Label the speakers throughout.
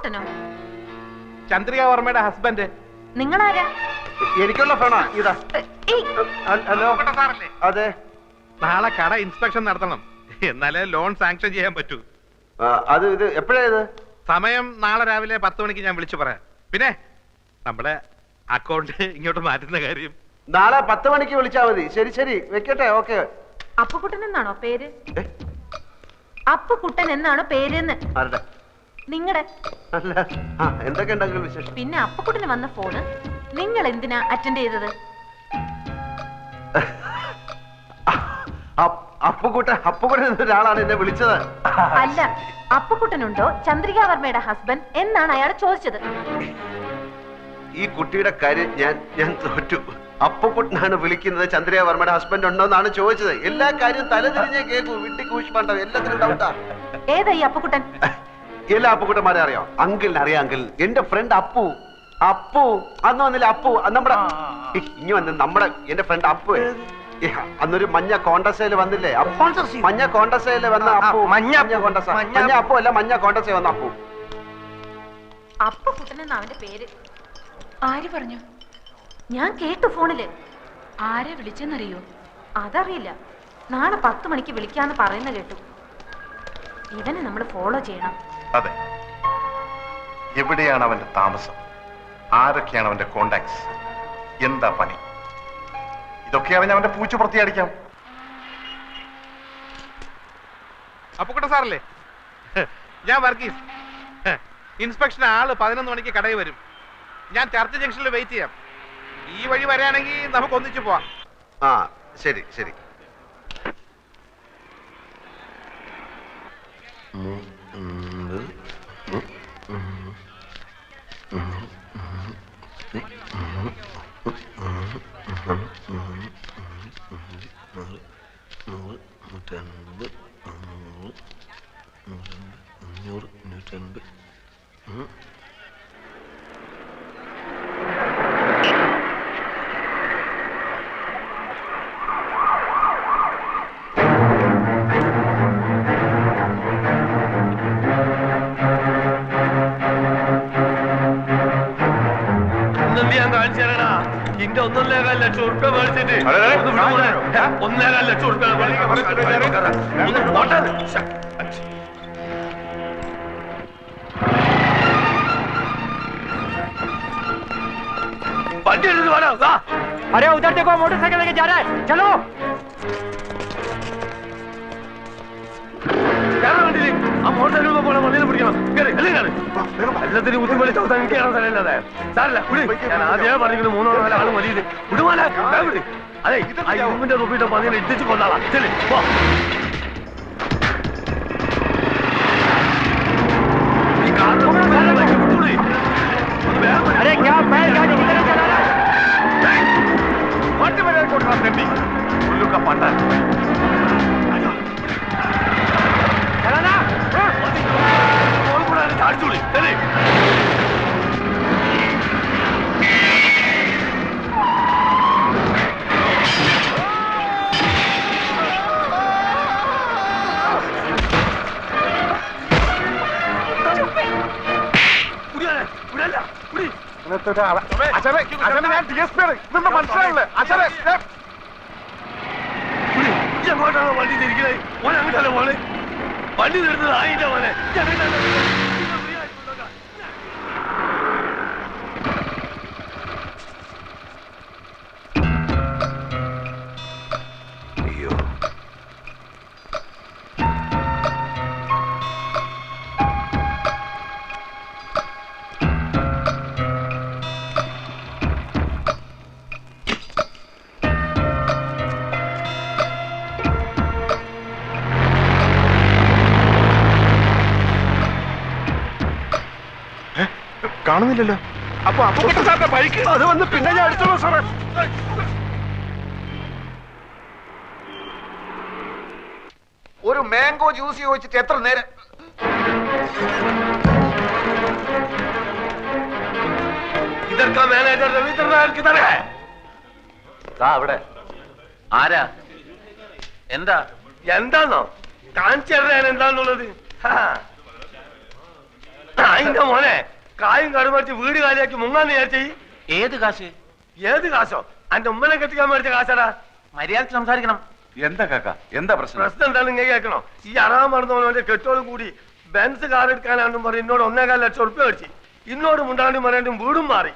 Speaker 1: അപ്പുകുട്ടനോ?
Speaker 2: Chandrika വർമ്മയുടെ husband.
Speaker 1: നിങ്ങളാരാ?
Speaker 3: എനിക്കുള്ള ഫോണാ ഇതാ. ഹലോ, അതെ.
Speaker 2: നാളെ കട ഇൻസ്പെക്ഷൻ നടത്തണം, എന്നാലേ ലോൺ സാങ്ഷൻ ചെയ്യാൻ പറ്റൂ.
Speaker 3: അത് ഇത് എപ്പോഴാ ഇത്?
Speaker 2: സമയം നാളെ രാവിലെ 10 മണിക്ക് ഞാൻ വിളിച്ചു പറയാം. പിന്നെ നമ്മുടെ അക്കൗണ്ട് ഇങ്ങോട്ട് മാറ്റുന്ന കാര്യം
Speaker 3: നാളെ 10 മണിക്ക് വിളിച്ചാ മതി. ശരി ശരി, വെക്കട്ടെ. ഓക്കെ.
Speaker 1: അപ്പുകുട്ടൻ എന്നാണോ പേര്? അപ്പുകുട്ടൻ എന്നാണോ പേരെന്ന്?
Speaker 3: ആരുടെ?
Speaker 1: നിങ്ങളുടെ.
Speaker 3: അല്ല, എന്തൊക്കെ ഉണ്ടെങ്കിലും വിശേഷം.
Speaker 1: പിന്നെ അപ്പുകുട്ടന് വന്ന ഫോണ് നിങ്ങൾ എന്തിനാ അറ്റൻഡ് ചെയ്തത്?
Speaker 3: അപ്പുകുട്ടൻ എന്നൊരാളാണ് എന്നെ വിളിച്ചത്.
Speaker 1: അല്ല, അപ്പുകുട്ടനുണ്ടോ ചന്ദ്രിക വർമ്മയുടെ ഹസ്ബൻഡ് എന്നാണ് അയാൾ ചോദിച്ചത്.
Speaker 3: ഈ കുട്ടിയുടെ കാര്യം ഞാൻ തോറ്റു. അപ്പുകുട്ടനാണ് വിളിക്കുന്നത്, ചന്ദ്രിക വർമ്മയുടെ ഹസ്ബൻഡ് ഉണ്ടോ എന്നാണ് ചോദിച്ചത്. എല്ലാ കാര്യവും തലതിരിഞ്ഞേ കേൾക്കൂ. വിട്ടി കൂഷ്പണ്ടോ, എല്ലാത്തിനും ഡൗട്ടാ.
Speaker 1: ഏതാ ഈ അപ്പുകുട്ടൻ?
Speaker 3: എല്ലാ അപ്പുകുട്ടന്മാരെ അറിയാം. അങ്കിളിനെ അറിയാം. അങ്കിൾ എന്റെ ഫ്രണ്ട് അപ്പു അന്ന് വന്നില്ല. അപ്പു നമ്മുടെ ഇനി വന്ന് എന്റെ ഫ്രണ്ട് അപ്പു അന്നൊരു മഞ്ഞ കോണ്ടസയില് വന്നില്ലേ? മഞ്ഞ കോണ്ടസയില് വന്ന അപ്പു. മഞ്ഞ അപ്പു അല്ല, മഞ്ഞ കോണ്ടസയിൽ വന്ന അപ്പു.
Speaker 1: അപ്പുകുട്ടൻ എന്നാ അവന്റെ പേര്.
Speaker 4: ആര് പറഞ്ഞു?
Speaker 1: ഞാൻ കേട്ടു ഫോണില്.
Speaker 4: ആരെ വിളിച്ചെന്നറിയോ?
Speaker 1: അതറിയില്ല. നാളെ 10 മണിക്ക് വിളിക്കാന്ന് പറയുന്ന കേട്ടു. ഇവനെ നമ്മൾ ഫോളോ ചെയ്യണം.
Speaker 5: അതെ. എവിടെയാണ് അവന്റെ താമസം? ആരൊക്കെയാണ് അവന്റെ കോണ്ടാക്ട്സ്? എന്താ പണി? ഇതൊക്കെ അറിഞ്ഞ അവന്റെ പൂച്ചു പ്രത്യേകിക്കാം.
Speaker 2: അപ്പുകുട്ട സാറല്ലേ? ഞാൻ വർഗീസ്. ഇൻസ്പെക്ഷൻ ആള് 11 മണിക്ക് കടയിൽ വരും. ഞാൻ ചർച്ച് ജംഗ്ഷനിൽ വെയിറ്റ് ചെയ്യാം. ഈ വഴി വരാണെങ്കിൽ നമുക്ക് ഒന്നിച്ചു പോവാം.
Speaker 3: ശരി ശരി.
Speaker 6: ഇന്റെ 1.25 ലക്ഷം ഉറുപ്പ്യ മേടിച്ചിട്ട് 1.25 ലക്ഷം ഉറുപ്പ്യ वंडी वाला। अरे उधर देखो, मोटरसाइकिल लेके जा रहा है, चलो। मोटरसाइकिल को बोला मंदिर पिടിക്കണം. എല്ലാത്തിനും ബുദ്ധിമുട്ടി ചവിട്ടാൻ എനിക്ക് കാണാൻ സ്ഥലമില്ലാതെ സാറില്ല. ഞാൻ ആദ്യമേ പറഞ്ഞിരിക്കുന്നു 3-4 ആള് മതി. വിടുമാല വിട്. അതെ, ആ ഇരുമ്പിന്റെ തൊപ്പിയിട്ട് പന്നിനെ ഇട്ടിച്ച് കൊണ്ടാളാ. ചെല്ലി പോ. ഈ കാറിന് വിട്ടൂടി. अरे क्या बैलगाड़ी की तरफ चला रहा है? वंडी में कोट रहा है उल्लू का पट्टा चला ना बोल पूरा झाड़ चुली चले എങ്ങോട്ടാണ് വണ്ടി തിരിക്കണേ? ഓൻ അങ്ങോട്ടല്ലേ പോണേ? വണ്ടി നിർത്തുന്നത് ആയില്ല മോനെ.
Speaker 3: അയ്യോ,
Speaker 5: കാണുന്നില്ലല്ലോ.
Speaker 2: അപ്പൊ അപ്പുകുട്ടൻ സാറിന്റെ ബൈക്ക്
Speaker 3: അത് വന്ന് പിന്നെ ഞാൻ അടിച്ചോളൂ സാറേ.
Speaker 7: ഒരു മാംഗോ ജ്യൂസ് ചോദിച്ചിട്ട് എത്ര നേരം?
Speaker 6: ഇതൊക്കെ മാനേജർ രവീന്ദ്രനാഥ് തന്നെ.
Speaker 7: അവിടെ ആരാ? എന്താ?
Speaker 6: എന്താന്നോ കാണിച്ചു തരാൻ എന്താന്നുള്ളത്? നായിന്റെ മോനെ കായും കടുമറിച്ച് വീട് കാലിയാക്കി മുങ്ങാന്ന് വിചാരിച്ചേ.
Speaker 8: ഏത് കാശ്?
Speaker 6: ഏത് കാശോ? അന്റെ ഉമ്മനെ കെട്ടിക്കാൻ മേടിച്ച കാശാടാ.
Speaker 8: മര്യാദക്ക് സംസാരിക്കണം.
Speaker 3: എന്താ കാക്ക, എന്താ പ്രശ്നം?
Speaker 6: പ്രശ്നം എന്താണ് നിങ്ങൾ കേൾക്കണോ? ഈ അറാൻ മറന്നവന്റെ കെട്ടോടും കൂടി ബെൻസ് കാർ എടുക്കാനാണെന്നും പറഞ്ഞ് എന്നോട് 1.25 ലക്ഷം ഉറുപ്പ്യ മേടിച്ചു. ഇന്നോട് മുണ്ടാണ്ടും പറയാണ്ടും വീടും മാറി.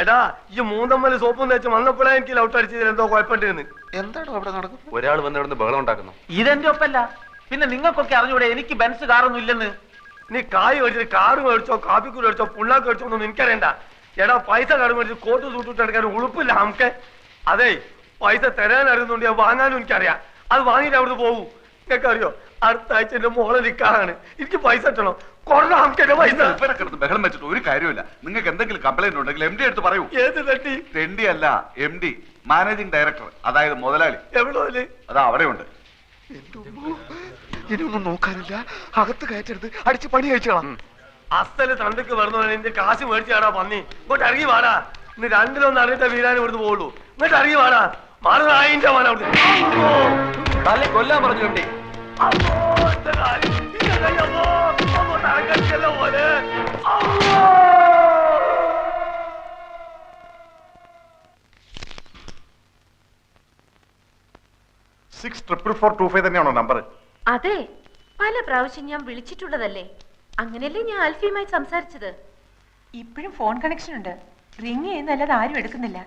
Speaker 6: എടാ ഈ മൂന്നമ്മല് സോപ്പും തേച്ച് വന്നപ്പോഴേ എനിക്ക് ലൗട്ട് അടിച്ചതിൽ എന്തോ കുഴപ്പമുണ്ടെന്ന്.
Speaker 3: എന്താണോ അവിടെ നടക്കുന്നത്? ഒരാൾ വന്ന് ഇവിടെ ബഹളം ഉണ്ടാക്കുന്നു.
Speaker 8: ഇതെന്റെ ഒപ്പല്ല. പിന്നെ നിങ്ങൾക്കൊക്കെ അറിഞ്ഞൂടെ എനിക്ക് ബെൻസ് കാറൊന്നും ഇല്ലെന്ന്?
Speaker 6: നീ കായ് മേടിച്ചിട്ട് കാറ് മേടിച്ചോ കാപ്പിക്കൂട് മേടിച്ചോ പുള്ളാക്ക് മേടിച്ചോ ഒന്നും എനിക്കറിയണ്ട. എടാ പൈസ കാട് മേടിച്ച് കോട്ട് സൂട്ടിട്ട് എടുക്കാൻ ഉളുപ്പില്ല നമുക്ക്. അതെ പൈസ തരാൻ അറിയുന്നുണ്ട്, ഞാൻ വാങ്ങാനും എനിക്കറിയാം. അത് വാങ്ങിയിട്ട് അവിടുന്ന് പോകും. നിങ്ങൾക്ക് അറിയോ അടുത്ത ആഴ്ച എന്റെ മോളെ നിൽക്കാറാണ്. എനിക്ക് പൈസ കിട്ടണം. കൊറേ നമുക്ക് എന്റെ പൈസ.
Speaker 3: ബഹളം വെച്ചിട്ട് ഒരു കാര്യമില്ല. നിങ്ങൾക്ക് എന്തെങ്കിലും കംപ്ലൈന്റ് ഉണ്ടെങ്കിൽ MD എടുത്ത് പറയൂ.
Speaker 6: ഏത് തട്ടി?
Speaker 3: MD അല്ല, MD, മാനേജിംഗ് ഡയറക്ടർ, അതായത് മുതലാളി.
Speaker 6: എവിടെ?
Speaker 3: അതാ അവിടെ ഉണ്ട്.
Speaker 7: ഇനിയൊന്നും നോക്കാനില്ല, അകത്ത് കയറ്റരുത്, അടിച്ച് പണി കഴിച്ചോളാം.
Speaker 6: അസല് തണ്ടക്ക് വരുന്ന എന്റെ കാശ് മേടിച്ചാടാ പന്നി. ഇങ്ങോട്ട് ഇറങ്ങി വാടാ. ഇന്ന് രണ്ടിലൊന്ന് അറിഞ്ഞിട്ട വീരാൻ ഇവിടുന്ന് പോകുള്ളൂ. ഇങ്ങോട്ട് ഇറങ്ങി വാടാ. മാറുന്നായിന്റെ മോനെ അവിടുന്ന്
Speaker 8: കൊല്ലാൻ പറഞ്ഞു MD.
Speaker 6: പോലെ
Speaker 5: 644425 തന്നെയാണോ നമ്പർ?
Speaker 1: അതെ, പല പ്രാവശ്യം ഞാൻ വിളിച്ചിട്ടുള്ളതല്ലേ. അങ്ങനെയല്ലേ ഞാൻ ആൽഫിയുമായി സംസാരിച്ചത്.
Speaker 4: ഇപ്പോഴും ഫോൺ കണക്ഷൻ ഉണ്ട്. റിങ് ചെയ്യുന്നല്ലാതെ ആരും എടുക്കുന്നില്ല.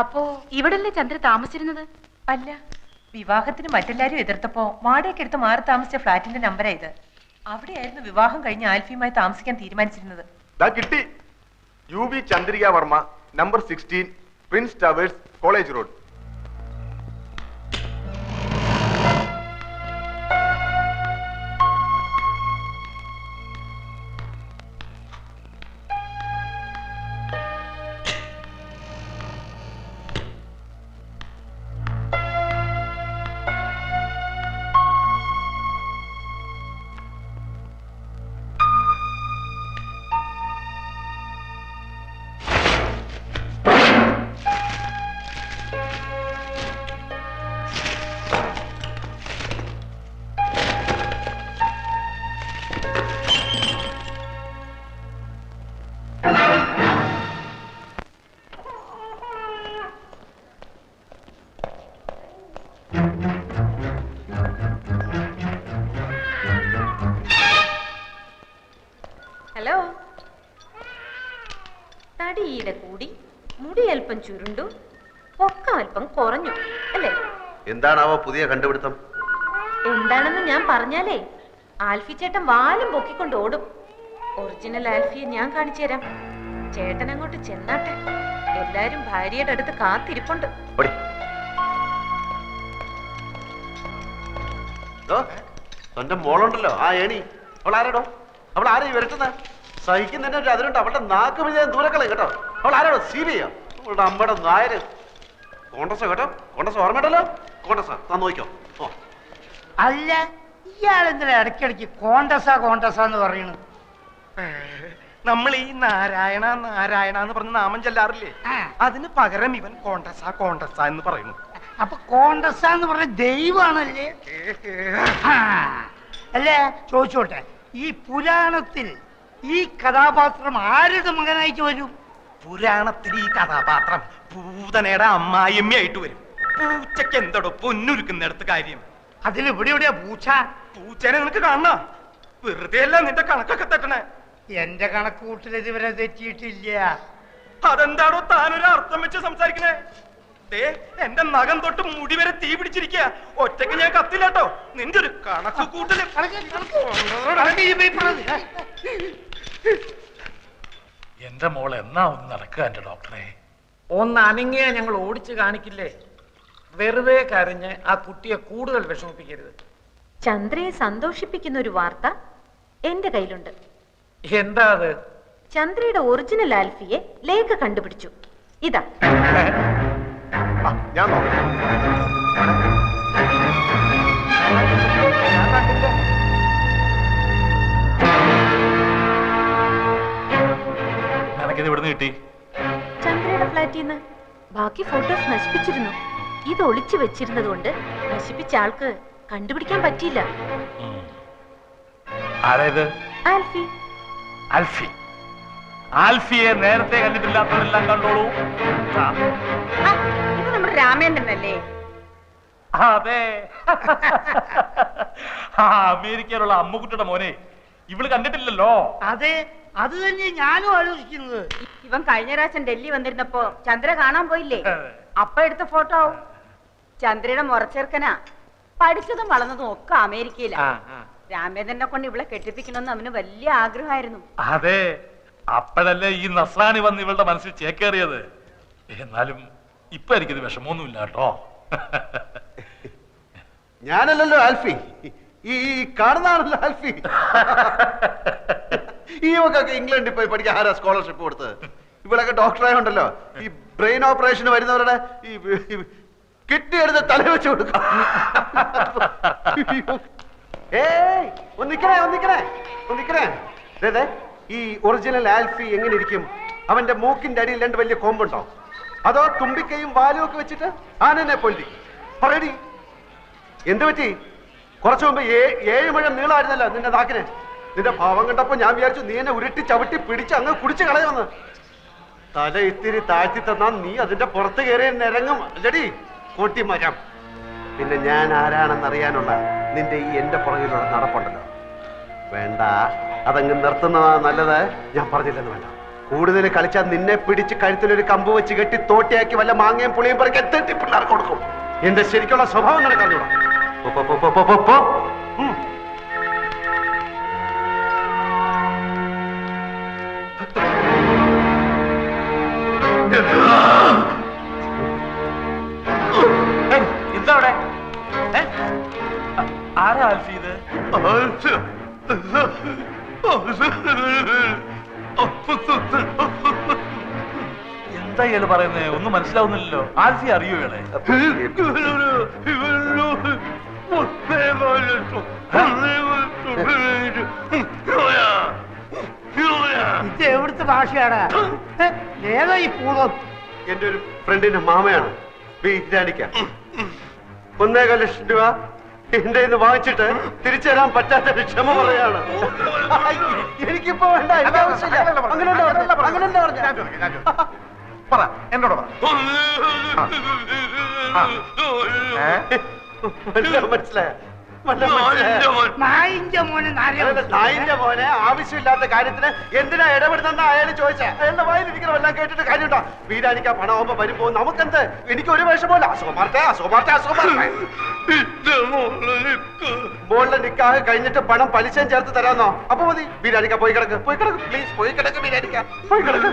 Speaker 1: അപ്പോ ഇവിടല്ലേ ചന്ദ്ര താമസിച്ചിരുന്നത്?
Speaker 4: അല്ല, വിവാഹത്തിന് മറ്റെല്ലാരും എതിർത്തപ്പോ വാടകയ്ക്ക് എടുത്ത് മാറി താമസിച്ച ഫ്ലാറ്റിന്റെ നമ്പറാ ഇത്. അവിടെയായിരുന്നു വിവാഹം കഴിഞ്ഞ് ആൽഫിയുമായി താമസിക്കാൻ തീരുമാനിച്ചിരുന്നത്.
Speaker 7: കിട്ടി. UB Chandrika Varma, number 16, Prince towers, college road.
Speaker 1: Hello. തടിയുടെ കൂടി, മുടി അല്പം ചുരുണ്ടു, ഒക്കെ അല്പം കുറഞ്ഞു അല്ലേ?
Speaker 3: എന്താണാവോ പുതിയ കണ്ടുപിടുത്തം?
Speaker 1: എന്താണെന്ന് ഞാൻ പറഞ്ഞാലേ ആൽഫി ചേട്ടൻ വാലും പൊക്കിക്കൊണ്ട് ഓടും. ഒറിജിനൽ ആൽഫിയെ ഞാൻ കാണിച്ചു തരാം. ചേട്ടൻ അങ്ങോട്ട് ചെന്നാട്ടെ. എല്ലാരും ഭാര്യയുടെ അടുത്ത് കാത്തിരിപ്പുണ്ട്.
Speaker 3: തന്റെ മോളുണ്ടല്ലോ ആ ഏണി, അവൾ ആരാടോ? അവൾ ആരെയും വരട്ടുന്ന സഹിക്കുന്നതിന്റെ ഒരു അതിലുണ്ട്. അവളുടെ നാക്ക് വിജയം ദൂരക്കളെ കേട്ടോ. അവൾ ആരാടോ? CBI അവളുടെ അമ്മയുടെ നായര്. കോൺഗ്രസ് കേട്ടോ, കോൺഗ്രസ് ഓർമ്മയുണ്ടല്ലോ. കോൺഗ്രസ് താൻ നോക്കിക്കോ.
Speaker 9: അല്ല, ഇയാളെന്തിനാ ഇടയ്ക്കിടയ്ക്ക് കോണ്ടസാന്ന് പറയുന്നു?
Speaker 7: നമ്മൾ ഈ നാരായണ നാരായണ എന്ന് പറഞ്ഞ നാമം ചെല്ലാറില്ലേ, അതിന് പകരം ഇവൻ കോണ്ടസ എന്ന് പറയുന്നു.
Speaker 9: അപ്പൊ കോണ്ടസാന്ന് പറഞ്ഞ ദൈവമാണല്ലേ? അല്ലേ, ചോദിച്ചോട്ടെ, ഈ പുരാണത്തിൽ ഈ കഥാപാത്രം ആരുടെ മകനായിട്ട് വരും?
Speaker 7: പുരാണത്തിൽ ഈ കഥാപാത്രം പൂതനയുടെ അമ്മായിയമ്മയായിട്ട് വരും. പൂച്ചക്ക് എന്തോടോ പൊന്നുരുക്കുന്നിടത്ത് കാര്യം.
Speaker 9: അതിലിവിടെ എവിടെയാ പൂച്ച?
Speaker 7: പൂച്ചനെ നിനക്ക് കാണണ? വെറുതെ അല്ല നിന്റെ കണക്കൊക്കെ തെറ്റണേ.
Speaker 9: എന്റെ കണക്കൂട്ടിൽ ഇതുവരെ തെറ്റിയിട്ടില്ല.
Speaker 7: അതെന്താടോ താനൊരു അർത്ഥം വെച്ച് സംസാരിക്കണേ? എന്റെ നഖം തൊട്ട് മുടി വരെ തീ പിടിച്ചിരിക്കുക. ഒറ്റയ്ക്ക് ഞാൻ കത്തില്ലാട്ടോ. നിന്റെ ഒരു കണക്ക് കൂട്ടല്.
Speaker 10: എന്റെ മോൾ എന്നാ ഒന്ന് നടക്കുക എന്റെ ഡോക്ടറെ?
Speaker 8: ഒന്ന് അനങ്ങിയാ ഞങ്ങൾ ഓടിച്ചു കാണിക്കില്ലേ? വെറുതെ കരഞ്ഞ് ആ കുട്ടിയെ കൂടുതൽ വിഷമിപ്പിക്കരുത്.
Speaker 1: ചന്ദ്രയെ സന്തോഷിപ്പിക്കുന്ന ഒരു വാർത്ത എന്റെ കയ്യിലുണ്ട്.
Speaker 8: എന്താ അത്?
Speaker 1: ചന്ദ്രയുടെ ഒറിജിനൽ ആൽഫിയെ ലേഖ കണ്ടുപിടിച്ചു. ഇതാ.
Speaker 7: ഞാൻ
Speaker 10: നിനക്കിത് ഇവിടുന്ന് കിട്ടി?
Speaker 1: ചന്ദ്രയുടെ ഫ്ലാറ്റിൽ നിന്ന്. ബാക്കി ഫോട്ടോസ് നശിപ്പിച്ചിരുന്നു. ഇത് ഒളിച്ചു വെച്ചിരുന്നത് കൊണ്ട് നശിപ്പിച്ച ആൾക്ക് കണ്ടുപിടിക്കാൻ പറ്റിയില്ല.
Speaker 10: ആരേത്?
Speaker 1: ആൽഫി.
Speaker 10: ആൽഫി? ആൽഫിയെ നേരത്തെ കണ്ടിട്ടില്ലാത്തവരെല്ലാം കണ്ടോളൂ. ആ,
Speaker 1: ഇത് നമ്മുടെ രാമേന്ദ്രനല്ലേ?
Speaker 10: അതെ. ആ അമേരിക്കയിലുള്ള അമ്മുക്കുട്ടിയുടെ മോനെ ഇവള് കണ്ടിട്ടില്ലല്ലോ.
Speaker 9: അതെ, അത് തന്നെ ഞാനും ആലോചിക്കുന്നത്.
Speaker 1: ഇവൻ കഴിഞ്ഞ പ്രാവശ്യം ഡൽഹി വന്നിരുന്നപ്പോ ചന്ദ്ര കാണാൻ പോയില്ലേ? അപ്പ എടുത്ത ഫോട്ടോ ആവും. ചന്ദ്രയുടെ മുറച്ചേർക്കനാ. പഠിച്ചതും വളർന്നതും ഒക്കെ അമേരിക്കയിലാ. രാമേന്ദ്രനെ കൊണ്ട് ഇവളെ കെട്ടിപ്പിക്കണമെന്ന് അവന് വലിയ ആഗ്രഹമായിരുന്നു.
Speaker 10: അതെ, അപ്പോഴല്ലേ ഈ നസ്രാണി വന്ന് ഇവളുടെ മനസ്സിൽ ചേക്കേറിയത്. എന്നാലും ഇപ്പൊ എനിക്കിത് വിഷമമൊന്നുമില്ല കേട്ടോ.
Speaker 3: ഞാനല്ലല്ലോ ആൽഫി, ഈ കാണുന്നതാണല്ലോ ആൽഫി. ഈ മക്കൊക്കെ ഇംഗ്ലണ്ടിൽ പോയി പഠിക്കാൻ ആരാ സ്കോളർഷിപ്പ് കൊടുത്തത്? ഇവിടെയൊക്കെ ഡോക്ടറായുണ്ടല്ലോ, ഈ ബ്രെയിൻ ഓപ്പറേഷന് വരുന്നവരുടെ ഈ കിഡ്നി എടുത്ത് തല വെച്ച് കൊടുക്കും. ഏയ് ഒന്നിക്കണേ. ഈ ഒറിജിനൽ ആൽഫി എങ്ങനെ ഇരിക്കും? അവന്റെ മൂക്കിന്റെ അടിയിൽ രണ്ട് വലിയ കൊമ്പുണ്ടോ, അതോ തുമ്പിക്കൈയും വാലും ഒക്കെ വെച്ചിട്ട് ആനനെ പൊല്ലി പറയടി? എന്ത് പറ്റി? കുറച്ചു മുമ്പ് 7 മുഴം നീളമായിരുന്നല്ലോ നിന്റെ നാക്കിന്. നിന്റെ ഭാവം കണ്ടപ്പോ ഞാൻ വിചാരിച്ചു നീ എന്നെ ഉരുട്ടി ചവിട്ടി പിടിച്ച് അങ്ങ് കുടിച്ചു കളയുമെന്ന്. തല ഇത്തിരി താഴ്ത്തി തന്നാ നീ അതിന്റെ പുറത്ത് കയറി നിരങ്ങും അല്ലടി കൊട്ടിമരം. പിന്നെ ഞാൻ ആരാണെന്നറിയാനുള്ള നിന്റെ ഈ എന്റെ പുറകിലുള്ള നടപ്പുണ്ടല്ലോ, വേണ്ട, അതങ്ങ് നിർത്തുന്നതാ നല്ലത്. ഞാൻ പറഞ്ഞില്ലെന്ന് വേണ്ട. കൂടുതൽ കളിച്ചാൽ നിന്നെ പിടിച്ച് കഴുത്തിലൊരു കമ്പ് വെച്ച് കെട്ടി തോട്ടിയാക്കി വല്ല മാങ്ങയും പുളിയും പറിക്കാൻ തെറ്റി പിള്ളേർക്ക് കൊടുക്കും. എന്റെ ശരിക്കുള്ള സ്വഭാവം നടക്കാറില്ല.
Speaker 10: എന്താ അവിടെ? ആരാ ആൽഫി ഇത്? എന്താ ഇയാള് പറയുന്നേ? ഒന്നും മനസ്സിലാവുന്നില്ലല്ലോ. ആൽഫി അറിയോ ഇയാളെ?
Speaker 9: ഇത് എവിടുത്തെ ഭാഷയാണ്? ഏതാ ഈ പൂതം?
Speaker 3: എന്റെ ഒരു ഫ്രണ്ടിന്റെ മാമയാണ് വീരാനിക്ക. 1.25 ലക്ഷം രൂപ എന്റെ ഇന്ന് വാങ്ങിച്ചിട്ട് തിരിച്ചു തരാൻ പറ്റാത്ത ക്ഷമ പറയാണ്. എനിക്കിപ്പോ വേണ്ട, എനിക്ക് ആവശ്യമില്ല. അങ്ങനെയല്ല
Speaker 5: പറ, എന്നോട് പറ.
Speaker 3: മനസ്സിലായ?
Speaker 9: നായിന്റെ മോനെ
Speaker 3: നായിന്റെ മോനെ ആവശ്യമില്ലാത്ത കാര്യത്തിന് എന്തിനാ ഇടപെടുന്ന അയാൾ ചോദിച്ചാ? അയാളുടെ വായിലിരിക്കണം എല്ലാം കേട്ടിട്ട് കാര്യമുണ്ടോ? വീരാനിക്ക പണമാകുമ്പോ വരുമ്പോ നമുക്കെന്ത്? എനിക്ക് ഒരു വിഷമമില്ല. അസുഖമാർത്തെ മോളുടെ നിക്കാഹ് കഴിഞ്ഞിട്ട് പണം പലിശയും ചേർത്ത് തരാന്നോ? അപ്പൊ മതി. വീരാനിക്ക പോയി കിടക്ക്, പ്ലീസ് പോയി കിടക്ക്. വീരാനിക്ക പോയി കിടക്ക്.